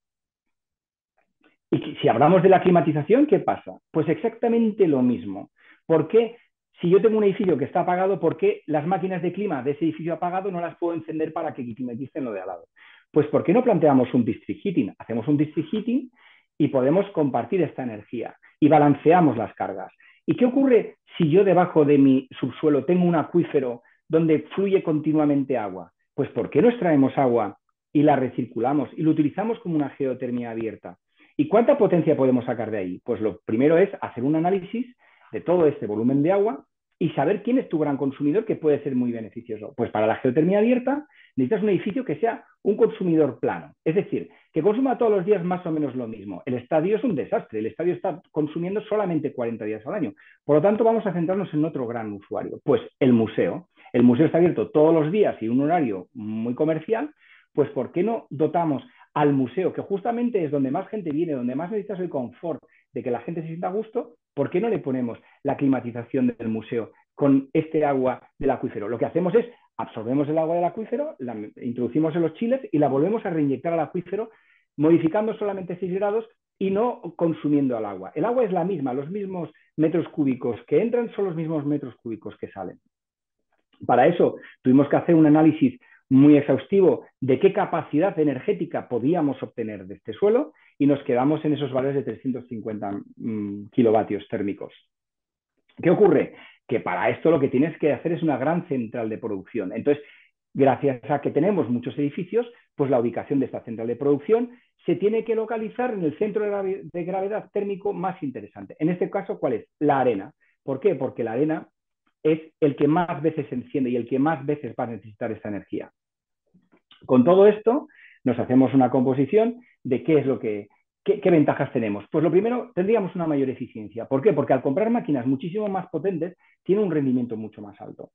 Y si hablamos de la climatización, ¿qué pasa? Pues exactamente lo mismo. ¿Por qué? Si yo tengo un edificio que está apagado, ¿por qué las máquinas de clima de ese edificio apagado no las puedo encender para que climaticen lo de al lado? Pues ¿por qué no planteamos un district heating? Hacemos un district heating y podemos compartir esta energía y balanceamos las cargas. ¿Y qué ocurre si yo debajo de mi subsuelo tengo un acuífero donde fluye continuamente agua? Pues ¿por qué no extraemos agua y la recirculamos y lo utilizamos como una geotermia abierta? ¿Y cuánta potencia podemos sacar de ahí? Pues lo primero es hacer un análisis de todo este volumen de agua y saber quién es tu gran consumidor que puede ser muy beneficioso. Pues para la geotermia abierta necesitas un edificio que sea un consumidor plano, es decir, que consuma todos los días más o menos lo mismo. El estadio es un desastre, el estadio está consumiendo solamente 40 días al año. Por lo tanto, vamos a centrarnos en otro gran usuario, pues el museo. El museo está abierto todos los días y un horario muy comercial, pues ¿por qué no dotamos al museo, que justamente es donde más gente viene, donde más necesitas el confort de que la gente se sienta a gusto? ¿Por qué no le ponemos la climatización del museo con este agua del acuífero? Lo que hacemos es absorbemos el agua del acuífero, la introducimos en los chiles y la volvemos a reinyectar al acuífero, modificando solamente 6 grados y no consumiendo al agua. El agua es la misma, los mismos metros cúbicos que entran son los mismos metros cúbicos que salen. Para eso tuvimos que hacer un análisis muy exhaustivo de qué capacidad energética podíamos obtener de este suelo y nos quedamos en esos valores de 350 kilovatios térmicos. ¿Qué ocurre? Que para esto lo que tienes que hacer es una gran central de producción. Entonces, gracias a que tenemos muchos edificios, pues la ubicación de esta central de producción se tiene que localizar en el centro de gravedad térmico más interesante. En este caso, ¿cuál es? La arena. ¿Por qué? Porque la arena es el que más veces se enciende y el que más veces va a necesitar esta energía. Con todo esto, nos hacemos una composición de qué es lo que, qué ventajas tenemos. Pues lo primero, tendríamos una mayor eficiencia. ¿Por qué? Porque al comprar máquinas muchísimo más potentes, tiene un rendimiento mucho más alto.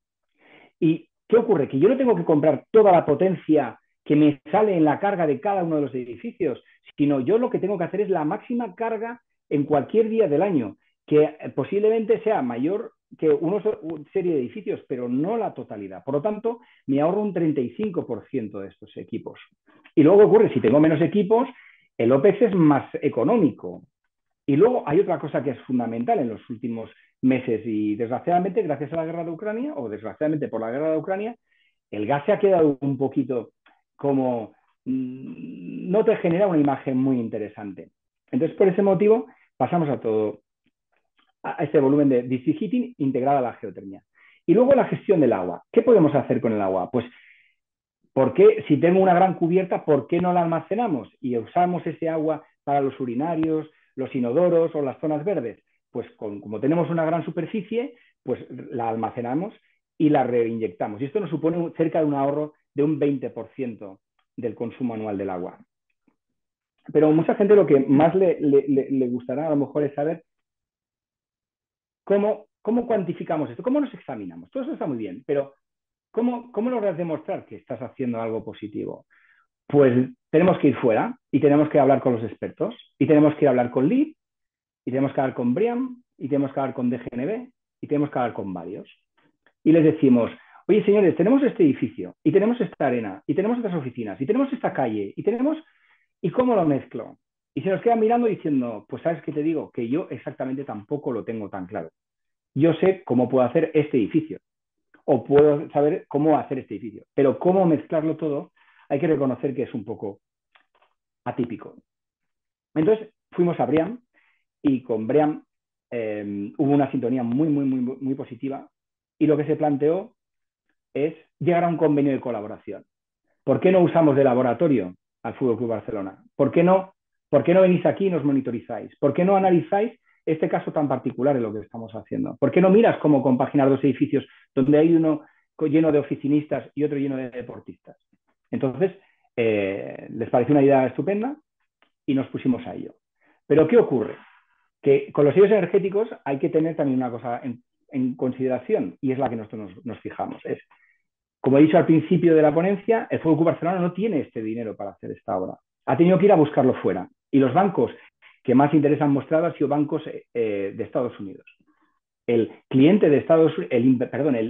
¿Y qué ocurre? Que yo no tengo que comprar toda la potencia que me sale en la carga de cada uno de los edificios, sino yo lo que tengo que hacer es la máxima carga en cualquier día del año, que posiblemente sea mayor que una serie de edificios, pero no la totalidad. Por lo tanto, me ahorro un 35% de estos equipos. Y luego ocurre, si tengo menos equipos, el OPEX es más económico. Y luego hay otra cosa que es fundamental en los últimos meses y desgraciadamente, gracias a la guerra de Ucrania, o desgraciadamente por la guerra de Ucrania, el gas se ha quedado un poquito como no te genera una imagen muy interesante. Entonces, por ese motivo, pasamos a este volumen de district heating integrado a la geotermia. Y luego la gestión del agua. ¿Qué podemos hacer con el agua? Pues, ¿por qué, si tengo una gran cubierta, por qué no la almacenamos y usamos ese agua para los urinarios, los inodoros o las zonas verdes? Pues como tenemos una gran superficie, pues la almacenamos y la reinyectamos. Y esto nos supone cerca de un ahorro de un 20% del consumo anual del agua. Pero a mucha gente lo que más le gustará a lo mejor es saber cómo cuantificamos esto, cómo nos examinamos. Todo eso está muy bien, pero ¿cómo logras demostrar que estás haciendo algo positivo? Pues tenemos que ir fuera y tenemos que hablar con los expertos y tenemos que ir a hablar con LEED y tenemos que hablar con BREEAM y tenemos que hablar con DGNB y tenemos que hablar con varios. Y les decimos, oye señores, tenemos este edificio y tenemos esta arena y tenemos estas oficinas y tenemos esta calle y tenemos... ¿Y cómo lo mezclo? Y se nos quedan mirando diciendo, pues sabes qué te digo, que yo exactamente tampoco lo tengo tan claro. Yo sé cómo puedo hacer este edificio o puedo saber cómo hacer este edificio, pero cómo mezclarlo todo hay que reconocer que es un poco atípico. Entonces fuimos a BREEAM y con BREEAM hubo una sintonía muy positiva y lo que se planteó es llegar a un convenio de colaboración. ¿Por qué no usamos de laboratorio al Fútbol Club Barcelona? ¿Por qué no venís aquí y nos monitorizáis? ¿Por qué no analizáis este caso tan particular en lo que estamos haciendo? ¿Por qué no miras cómo compaginar dos edificios donde hay uno lleno de oficinistas y otro lleno de deportistas? Entonces, les pareció una idea estupenda y nos pusimos a ello. Pero ¿qué ocurre? Que con los sellos energéticos hay que tener también una cosa en consideración y es la que nosotros nos fijamos. Es, como he dicho al principio de la ponencia, el Fútbol Club Barcelona no tiene este dinero para hacer esta obra. Ha tenido que ir a buscarlo fuera. Y los bancos que más interés han mostrado han sido bancos de Estados Unidos. El cliente de Estados Unidos,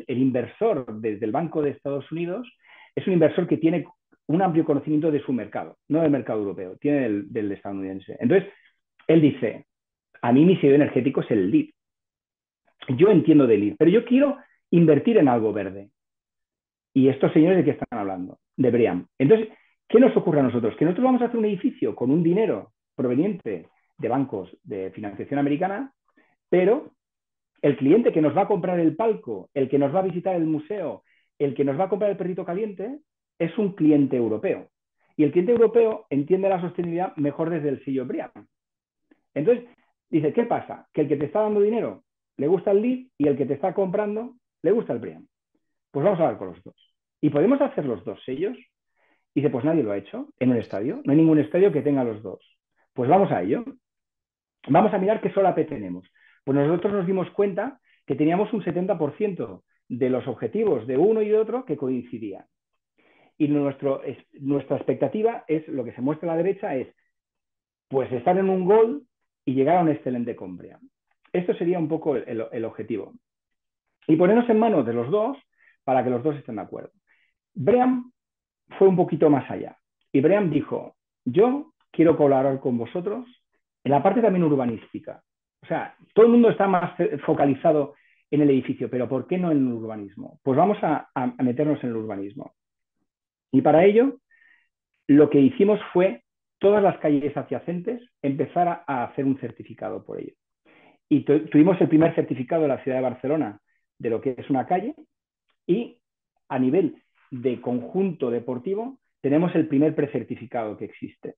el inversor desde el Banco de Estados Unidos es un inversor que tiene un amplio conocimiento de su mercado, no del mercado europeo, tiene del estadounidense. Entonces, él dice, a mí mi sello energético es el LEED. Yo entiendo de LEED, pero yo quiero invertir en algo verde. Y estos señores de qué están hablando, de BREEAM. Entonces, ¿qué nos ocurre a nosotros? Que nosotros vamos a hacer un edificio con un dinero proveniente de bancos de financiación americana, pero el cliente que nos va a comprar el palco, el que nos va a visitar el museo, el que nos va a comprar el perrito caliente, es un cliente europeo. Y el cliente europeo entiende la sostenibilidad mejor desde el sello BREEAM. Entonces, dice, ¿qué pasa? Que el que te está dando dinero le gusta el LEED y el que te está comprando le gusta el BREEAM. Pues vamos a hablar con los dos. ¿Y podemos hacer los dos sellos? Y dice, pues nadie lo ha hecho en un estadio. No hay ningún estadio que tenga los dos. Pues vamos a ello. Vamos a mirar qué solape tenemos. Pues nosotros nos dimos cuenta que teníamos un 70% de los objetivos de uno y de otro que coincidían. Y nuestra expectativa es, lo que se muestra a la derecha es, pues estar en un gol y llegar a un excelente compra. Esto sería un poco el objetivo. Y ponernos en manos de los dos para que los dos estén de acuerdo. Bream fue un poquito más allá. Y Bream dijo, yo quiero colaborar con vosotros en la parte también urbanística. O sea, todo el mundo está más focalizado en el edificio, pero ¿por qué no en el urbanismo? Pues vamos a meternos en el urbanismo. Y para ello, lo que hicimos fue todas las calles adyacentes empezar a hacer un certificado por ello. Y tuvimos el primer certificado de la ciudad de Barcelona de lo que es una calle, y a nivel de conjunto deportivo tenemos el primer precertificado que existe.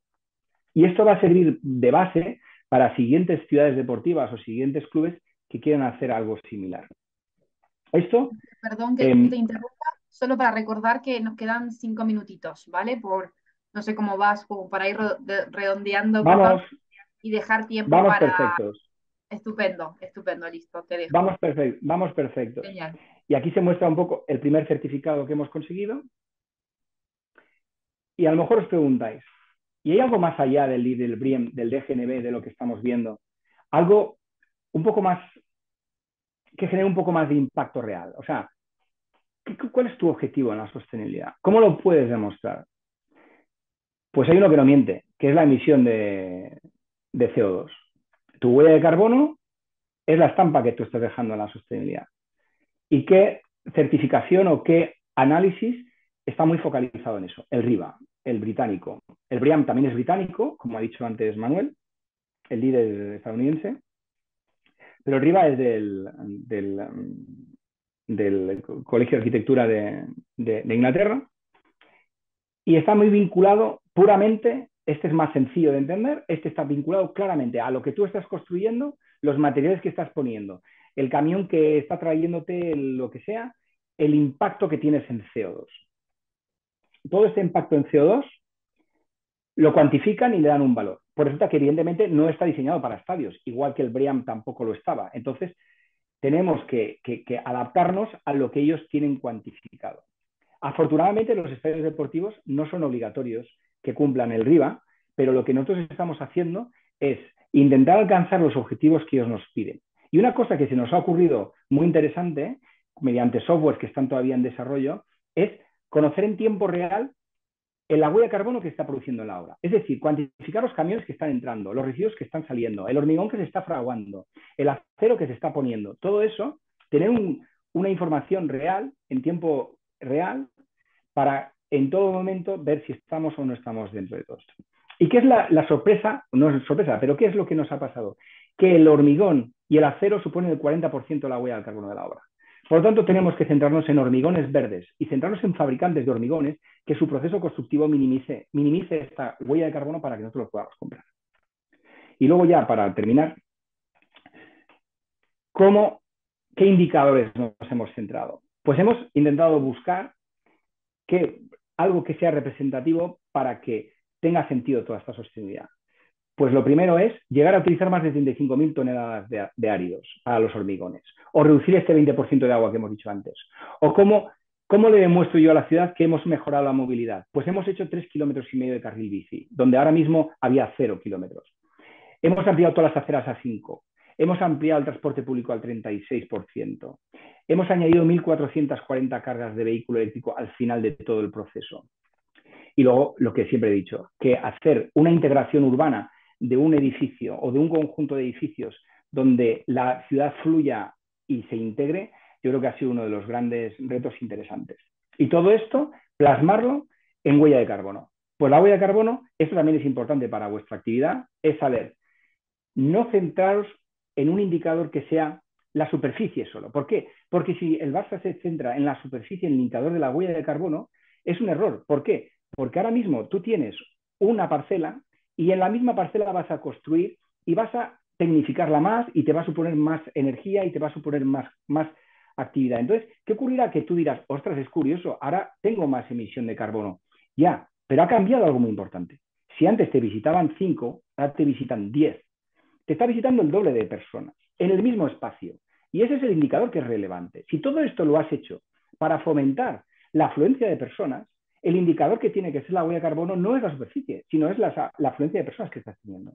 Y esto va a servir de base para siguientes ciudades deportivas o siguientes clubes que quieran hacer algo similar. Esto, Perdón que eh, te interrumpa, solo para recordar que nos quedan 5 minutitos, ¿vale? No sé cómo vas, como para ir redondeando cosas vamos, y dejar tiempo vamos para... perfectos, Estupendo, estupendo, listo, te dejo. vamos perfectos. Genial. Y aquí se muestra un poco el primer certificado que hemos conseguido. Y a lo mejor os preguntáis, ¿y hay algo más allá del LEED, del BREEAM, del DGNB, de lo que estamos viendo? Algo un poco más, que genere un poco más de impacto real. O sea, ¿cuál es tu objetivo en la sostenibilidad? ¿Cómo lo puedes demostrar? Pues hay uno que no miente, que es la emisión de CO2. Tu huella de carbono es la estampa que tú estás dejando en la sostenibilidad. ¿Y qué certificación o qué análisis está muy focalizado en eso? El RIBA, el británico. El BREEAM también es británico, como ha dicho antes Manuel, el líder estadounidense, pero el RIBA es del Colegio de Arquitectura de Inglaterra, y está muy vinculado puramente, este es más sencillo de entender, este está vinculado claramente a lo que tú estás construyendo, los materiales que estás poniendo, el camión que está trayéndote lo que sea, el impacto que tienes en CO2. Todo este impacto en CO2 lo cuantifican y le dan un valor. Por resulta que evidentemente no está diseñado para estadios, igual que el BREEAM tampoco lo estaba. Entonces, tenemos que adaptarnos a lo que ellos tienen cuantificado. Afortunadamente, los estadios deportivos no son obligatorios que cumplan el RIBA, pero lo que nosotros estamos haciendo es intentar alcanzar los objetivos que ellos nos piden. Y una cosa que se nos ha ocurrido muy interesante, mediante software que están todavía en desarrollo, es conocer en tiempo real la huella de carbono que está produciendo la obra. Es decir, cuantificar los camiones que están entrando, los residuos que están saliendo, el hormigón que se está fraguando, el acero que se está poniendo. Todo eso, tener una información real, en tiempo real, para en todo momento ver si estamos o no estamos dentro de todo esto. ¿Y qué es la sorpresa? No es sorpresa, pero ¿qué es lo que nos ha pasado? Que el hormigón y el acero suponen el 40% de la huella de carbono de la obra. Por lo tanto, tenemos que centrarnos en hormigones verdes y centrarnos en fabricantes de hormigones que su proceso constructivo minimice esta huella de carbono para que nosotros lo podamos comprar. Y luego ya, para terminar, ¿qué indicadores nos hemos centrado? Pues hemos intentado buscar algo que sea representativo para que tenga sentido toda esta sostenibilidad. Pues lo primero es llegar a utilizar más de 35.000 toneladas de áridos para los hormigones, o reducir este 20% de agua que hemos dicho antes. O cómo le demuestro yo a la ciudad que hemos mejorado la movilidad. Pues hemos hecho 3,5 kilómetros de carril bici, donde ahora mismo había 0 kilómetros. Hemos ampliado todas las aceras a 5. Hemos ampliado el transporte público al 36%. Hemos añadido 1.440 cargas de vehículo eléctrico al final de todo el proceso. Y luego, lo que siempre he dicho, que hacer una integración urbana de un edificio o de un conjunto de edificios donde la ciudad fluya y se integre, yo creo que ha sido uno de los grandes retos interesantes. Y todo esto, plasmarlo en huella de carbono. Pues la huella de carbono, esto también es importante para vuestra actividad, es saber no centraros en un indicador que sea la superficie solo. ¿Por qué? Porque si el Barça se centra en la superficie, en el indicador de la huella de carbono, es un error. ¿Por qué? Porque ahora mismo tú tienes una parcela y en la misma parcela vas a construir y vas a tecnificarla más y te va a suponer más energía y te va a suponer más actividad. Entonces, ¿qué ocurrirá? Que tú dirás, ostras, es curioso, ahora tengo más emisión de carbono. Ya, pero ha cambiado algo muy importante. Si antes te visitaban 5, ahora te visitan 10. Te está visitando el doble de personas en el mismo espacio. Y ese es el indicador que es relevante. Si todo esto lo has hecho para fomentar la afluencia de personas, el indicador que tiene que ser la huella de carbono no es la superficie, sino es la afluencia de personas que estás teniendo.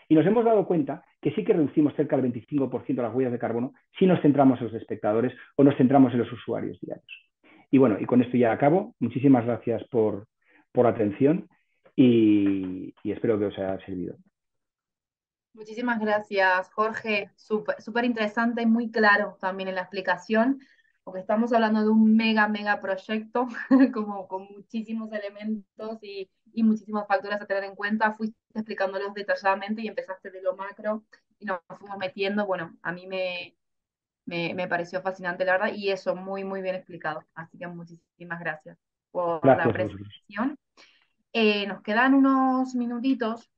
Y nos hemos dado cuenta que sí que reducimos cerca del 25% las huellas de carbono si nos centramos en los espectadores o nos centramos en los usuarios diarios. Y bueno, y con esto ya acabo. Muchísimas gracias por la atención y espero que os haya servido. Muchísimas gracias, Jorge. Súper, súper interesante y muy claro también en la explicación, porque estamos hablando de un mega, mega proyecto, como con muchísimos elementos y muchísimos factores a tener en cuenta. Fuiste explicándolos detalladamente y empezaste de lo macro y nos fuimos metiendo. Bueno, a mí me pareció fascinante, la verdad, y eso muy, muy bien explicado. Así que muchísimas gracias por la Gracias a vosotros. presentación. Nos quedan unos minutitos.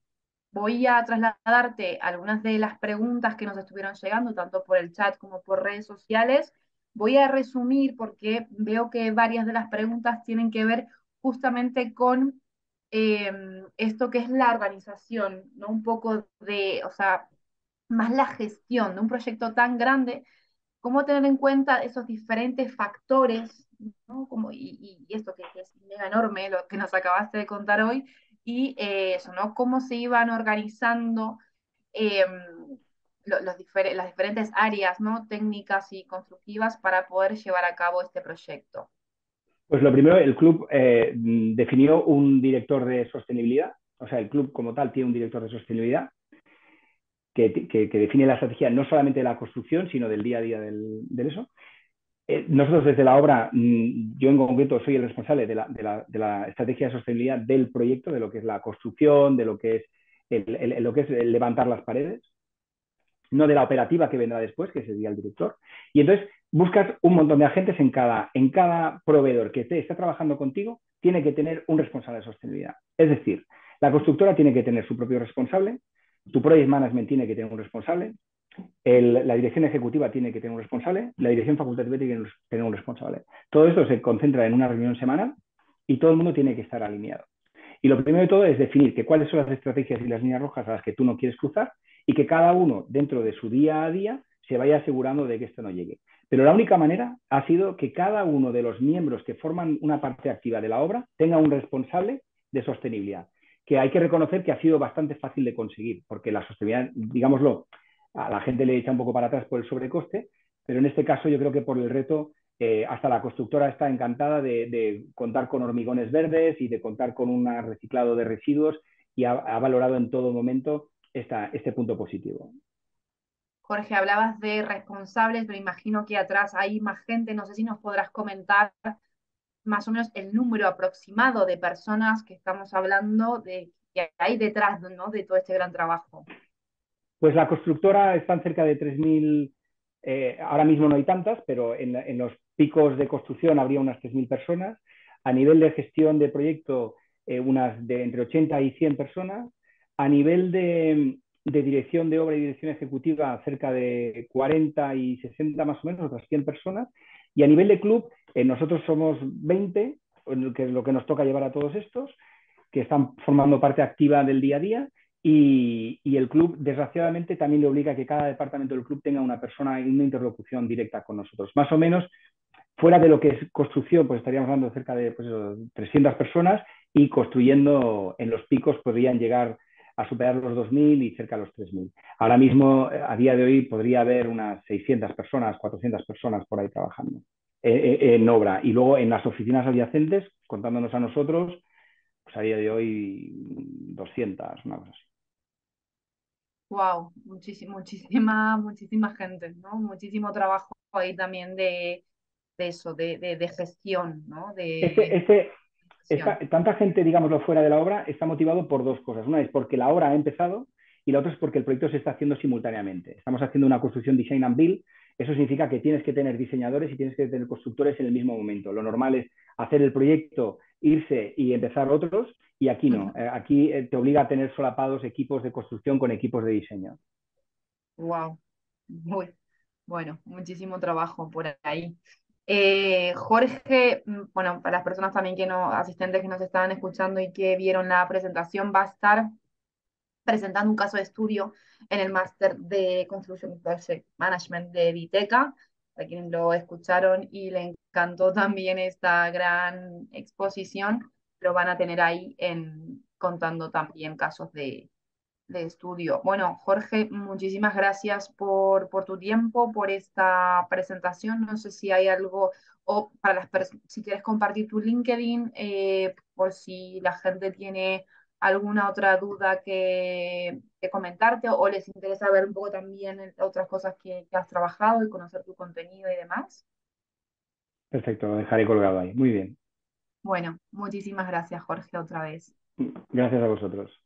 Voy a trasladarte algunas de las preguntas que nos estuvieron llegando, tanto por el chat como por redes sociales. Voy a resumir porque veo que varias de las preguntas tienen que ver justamente con eh, esto que es la organización, ¿no? Un poco de, o sea, más la gestión de un proyecto tan grande, cómo tener en cuenta esos diferentes factores, ¿no? Como, y esto que es mega enorme, lo que nos acabaste de contar hoy, y eso, ¿no? Cómo se iban organizando eh, las diferentes áreas, ¿no? Técnicas y constructivas para poder llevar a cabo este proyecto. Pues lo primero, el club definió un director de sostenibilidad, o sea, el club como tal tiene un director de sostenibilidad que define la estrategia no solamente de la construcción, sino del día a día del eso. Nosotros desde la obra, yo en concreto soy el responsable de la estrategia de sostenibilidad del proyecto, de lo que es la construcción, de lo que es lo que es el levantar las paredes, no de la operativa que vendrá después, que sería el director. Y entonces buscas un montón de agentes en cada proveedor que está trabajando contigo, tiene que tener un responsable de sostenibilidad. Es decir, la constructora tiene que tener su propio responsable, tu project management tiene que tener un responsable, la dirección ejecutiva tiene que tener un responsable, la dirección facultativa tiene que tener un responsable. Todo esto se concentra en una reunión semanal y todo el mundo tiene que estar alineado. Y lo primero de todo es definir cuáles son las estrategias y las líneas rojas a las que tú no quieres cruzar y que cada uno dentro de su día a día se vaya asegurando de que esto no llegue. Pero la única manera ha sido que cada uno de los miembros que forman una parte activa de la obra tenga un responsable de sostenibilidad, que hay que reconocer que ha sido bastante fácil de conseguir, porque la sostenibilidad, digámoslo, a la gente le echa un poco para atrás por el sobrecoste, pero en este caso yo creo que por el reto hasta la constructora está encantada de contar con hormigones verdes y de contar con un reciclado de residuos y ha valorado en todo momento este punto positivo. Jorge, hablabas de responsables, pero imagino que atrás hay más gente. No sé si nos podrás comentar más o menos el número aproximado de personas que estamos hablando de que hay detrás, ¿no? De todo este gran trabajo. Pues la constructora están cerca de 3.000, ahora mismo no hay tantas, pero en los picos de construcción habría unas 3.000 personas. A nivel de gestión de proyecto, unas de entre 80 y 100 personas. A nivel de dirección de obra y dirección ejecutiva, cerca de 40 y 60 más o menos, otras 100 personas. Y a nivel de club, nosotros somos 20, que es lo que nos toca llevar a todos estos, que están formando parte activa del día a día. Y el club, desgraciadamente, también le obliga a que cada departamento del club tenga una persona y una interlocución directa con nosotros. Más o menos, fuera de lo que es construcción, pues estaríamos hablando de cerca de 300 personas y construyendo en los picos podrían llegar a superar los 2.000 y cerca de los 3.000. Ahora mismo, a día de hoy, podría haber unas 600 personas, 400 personas por ahí trabajando en obra. Y luego en las oficinas adyacentes, contándonos a nosotros, pues a día de hoy 200, una cosa así. Wow, muchísima gente, ¿no? Muchísimo trabajo ahí también de eso, de gestión, ¿no? Este, De este, gestión. tanta gente, digámoslo, fuera de la obra está motivado por dos cosas. Una es porque la obra ha empezado y la otra es porque el proyecto se está haciendo simultáneamente. Estamos haciendo una construcción design and build. Eso significa que tienes que tener diseñadores y tienes que tener constructores en el mismo momento. Lo normal es hacer el proyecto, irse y empezar otros, y aquí no. Aquí te obliga a tener solapados equipos de construcción con equipos de diseño. Wow, muy bueno, muchísimo trabajo por ahí. Jorge, bueno, para las personas también que no, asistentes que nos estaban escuchando y que vieron la presentación, va a estar presentando un caso de estudio en el máster de Construction Project Management de Viteca, a quienes lo escucharon y le encantó también esta gran exposición, lo van a tener ahí contando también casos de estudio. Bueno, Jorge, muchísimas gracias por tu tiempo, por esta presentación. No sé si hay algo, o para si quieres compartir tu LinkedIn, por si la gente tiene alguna otra duda que comentarte o les interesa ver un poco también otras cosas que has trabajado y conocer tu contenido y demás. Perfecto, lo dejaré colgado ahí. Muy bien. Bueno, muchísimas gracias, Jorge, otra vez. Gracias a vosotros.